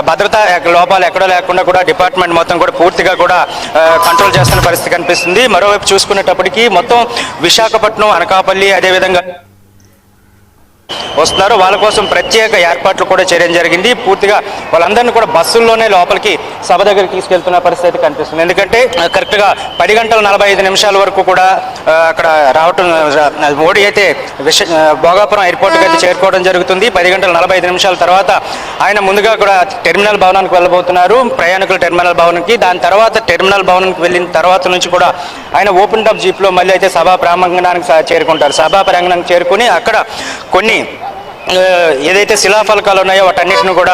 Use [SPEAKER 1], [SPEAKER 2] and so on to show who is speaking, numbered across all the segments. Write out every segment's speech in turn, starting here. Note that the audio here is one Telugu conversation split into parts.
[SPEAKER 1] భద్రతా లోపాలు ఎక్కడో లేకుండా కూడా డిపార్ట్మెంట్ మొత్తం కూడా పూర్తిగా కూడా కంట్రోల్ చేస్తున్న పరిస్థితి కనిపిస్తుంది. మరోవైపు చూసుకునేటప్పటికీ మొత్తం విశాఖపట్నం, అనకాపల్లి అదేవిధంగా వస్తున్నారు. వాళ్ళ కోసం ప్రత్యేక ఏర్పాట్లు కూడా చేయడం జరిగింది. పూర్తిగా వాళ్ళందరినీ కూడా బస్సుల్లోనే లోపలికి సభ దగ్గరికి తీసుకెళ్తున్న పరిస్థితి కనిపిస్తుంది. ఎందుకంటే కరెక్ట్గా 10:45 వరకు కూడా అక్కడ రావటం, మోడీ అయితే భోగాపురం ఎయిర్పోర్ట్కి అయితే చేరుకోవడం జరుగుతుంది. 10:45 తర్వాత ఆయన ముందుగా కూడా టెర్మినల్ భవనానికి వెళ్ళబోతున్నారు, ప్రయాణికుల టెర్మినల్ భవన్కి. దాని తర్వాత టెర్మినల్ భవన్కి వెళ్ళిన తర్వాత నుంచి కూడా ఆయన ఓపెన్ టాప్ జీప్లో మళ్ళీ అయితే సభా ప్రాంగణానికి చేరుకుంటారు. సభా ప్రాంగణానికి చేరుకుని అక్కడ కొన్ని ఏదైతే శిలాఫలకాలు ఉన్నాయో వాటన్నిటిని కూడా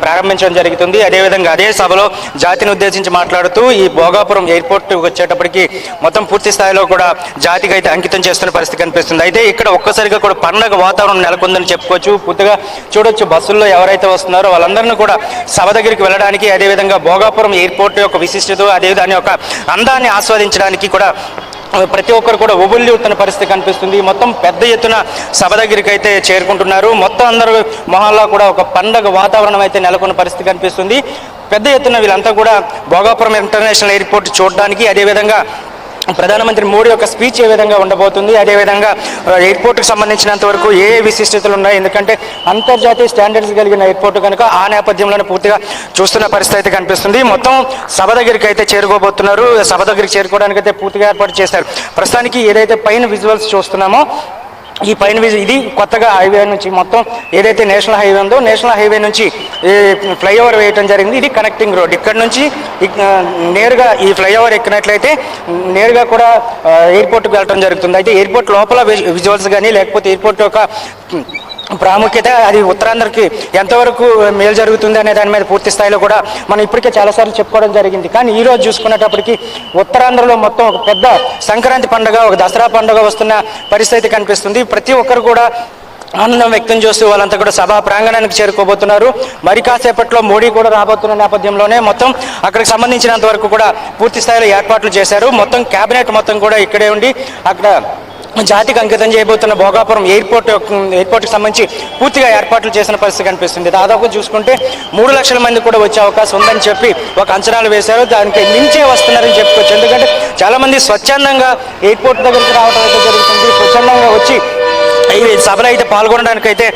[SPEAKER 1] ప్రారంభించడం జరుగుతుంది. అదేవిధంగా అదే సభలో జాతిని ఉద్దేశించి మాట్లాడుతూ ఈ భోగాపురం ఎయిర్పోర్ట్ వచ్చేటప్పటికి మొత్తం పూర్తి స్థాయిలో కూడా జాతికి అయితే అంకితం చేస్తున్న పరిస్థితి కనిపిస్తుంది. అయితే ఇక్కడ ఒక్కసారిగా కూడా పండగ వాతావరణం నెలకొందని చెప్పుకోవచ్చు. పూర్తిగా చూడొచ్చు, బస్సుల్లో ఎవరైతే వస్తున్నారో వాళ్ళందరినీ కూడా సభ దగ్గరికి వెళ్ళడానికి, అదేవిధంగా భోగాపురం ఎయిర్పోర్ట్ యొక్క విశిష్టత, అదే దాని యొక్క అందాన్ని ఆస్వాదించడానికి కూడా ప్రతి ఒక్కరు కూడా ఉబుల్లివుతున్న పరిస్థితి కనిపిస్తుంది. మొత్తం పెద్ద ఎత్తున సభ దగ్గరికి అయితే చేరుకుంటున్నారు. మొత్తం అందరూ మొహాల్లో కూడా ఒక పండగ వాతావరణం అయితే నెలకొన్న పరిస్థితి కనిపిస్తుంది. పెద్ద ఎత్తున వీళ్ళంతా కూడా భోగాపురం ఇంటర్నేషనల్ ఎయిర్పోర్ట్ చూడడానికి, అదేవిధంగా ప్రధానమంత్రి మోడీ యొక్క స్పీచ్ ఏ విధంగా ఉండబోతుంది, అదేవిధంగా ఎయిర్పోర్ట్కి సంబంధించినంత వరకు ఏ విశిష్టతలు ఉన్నాయి, ఎందుకంటే అంతర్జాతీయ స్టాండర్డ్స్ కలిగిన ఎయిర్పోర్ట్ కనుక ఆ నేపథ్యంలోనే పూర్తిగా చూస్తున్న పరిస్థితి అయితే కనిపిస్తుంది. మొత్తం సభ దగ్గరికి అయితే చేరుకోబోతున్నారు. సభ దగ్గరికి చేరుకోవడానికి అయితే పూర్తిగా ఏర్పాటు చేశారు. ప్రస్తుతానికి ఏదైతే పైన విజువల్స్ చూస్తున్నామో ఈ పైన ఇది కొత్తగా హైవే నుంచి మొత్తం ఏదైతే నేషనల్ హైవే ఉందో నేషనల్ హైవే నుంచి ఫ్లైఓవర్ వేయటం జరిగింది. ఇది కనెక్టింగ్ రోడ్. ఇక్కడ నుంచి నేరుగా ఈ ఫ్లైఓవర్ ఎక్కినట్లయితే నేరుగా కూడా ఎయిర్పోర్ట్కి వెళ్ళడం జరుగుతుంది. అయితే ఎయిర్పోర్ట్ లోపల విజువల్స్ కానీ లేకపోతే ఎయిర్పోర్ట్ యొక్క ప్రాముఖ్యత, అది ఉత్తరాంధ్రకి ఎంతవరకు మేలు జరుగుతుంది అనే దాని మీద పూర్తి స్థాయిలో కూడా మనం ఇప్పటికే చాలాసార్లు చెప్పుకోవడం జరిగింది. కానీ ఈరోజు చూసుకునేటప్పటికి ఉత్తరాంధ్రలో మొత్తం ఒక పెద్ద సంక్రాంతి పండుగ, ఒక దసరా పండుగ వస్తున్న పరిస్థితి కనిపిస్తుంది. ప్రతి ఒక్కరు కూడా ఆనందం వ్యక్తం చేస్తూ వాళ్ళంతా కూడా సభా ప్రాంగణానికి చేరుకోబోతున్నారు. మరి కాసేపట్లో మోడీ కూడా రాబోతున్న నేపథ్యంలోనే మొత్తం అక్కడికి సంబంధించినంత వరకు కూడా పూర్తి స్థాయిలో ఏర్పాట్లు చేశారు. మొత్తం కేబినెట్ మొత్తం కూడా ఇక్కడే ఉండి అక్కడ జాతికి అంకితం చేయబోతున్న భోగాపురం ఎయిర్పోర్ట్కి సంబంధించి పూర్తిగా ఏర్పాట్లు చేసిన పరిస్థితి కనిపిస్తుంది. దాదాపు చూసుకుంటే 3 లక్షల మంది కూడా వచ్చే అవకాశం ఉందని చెప్పి ఒక అంచనాలు వేశారు. దానికి మించే వస్తున్నారని చెప్పుకోవచ్చు. ఎందుకంటే చాలామంది స్వచ్ఛందంగా ఎయిర్పోర్ట్ దగ్గరికి రావడం అయితే జరుగుతుంది. స్వచ్ఛందంగా వచ్చి ఈ సభలో అయితే పాల్గొనడానికి అయితే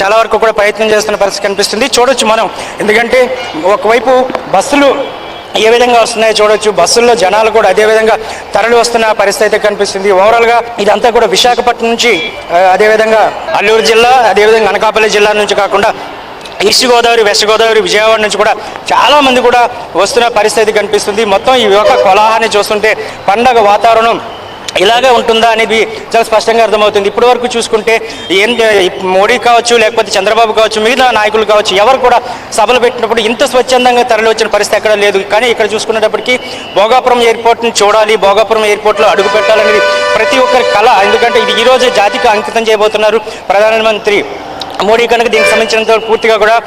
[SPEAKER 1] చాలా వరకు కూడా ప్రయత్నం చేస్తున్న పరిస్థితి కనిపిస్తుంది. చూడొచ్చు మనం, ఎందుకంటే ఒకవైపు బస్సులు ఏ విధంగా వస్తున్నాయో చూడొచ్చు. బస్సుల్లో జనాలు కూడా అదేవిధంగా తరలి వస్తున్న పరిస్థితి కనిపిస్తుంది. ఓవరాల్గా ఇదంతా కూడా విశాఖపట్నం నుంచి, అదేవిధంగా అల్లూరు జిల్లా, అదేవిధంగా అనకాపల్లి జిల్లా నుంచి కాకుండా ఈస్ట్ గోదావరి, వెస్ట్ గోదావరి, విజయవాడ నుంచి కూడా చాలామంది కూడా వస్తున్న పరిస్థితి కనిపిస్తుంది. మొత్తం ఈ యొక్క కోలాహాన్ని చూస్తుంటే పండగ వాతావరణం ఇలాగే ఉంటుందా అనేది చాలా స్పష్టంగా అర్థమవుతుంది. ఇప్పటి వరకు చూసుకుంటే మోడీ కావచ్చు, లేకపోతే చంద్రబాబు కావచ్చు, మిగతా నాయకులు కావచ్చు, ఎవరు కూడా సభలు పెట్టినప్పుడు ఇంత స్వచ్ఛందంగా తరలి వచ్చిన పరిస్థితి ఎక్కడ లేదు. కానీ ఇక్కడ చూసుకునేటప్పటికీ భోగాపురం ఎయిర్పోర్ట్ని చూడాలి, భోగాపురం ఎయిర్పోర్ట్లో అడుగు పెట్టాలనేది ప్రతి ఒక్కరి కళ. ఎందుకంటే ఇది ఈరోజే జాతికి అంకితం చేయబోతున్నారు ప్రధానమంత్రి మోడీ కనుక. దీనికి సంబంధించినంత పూర్తిగా కూడా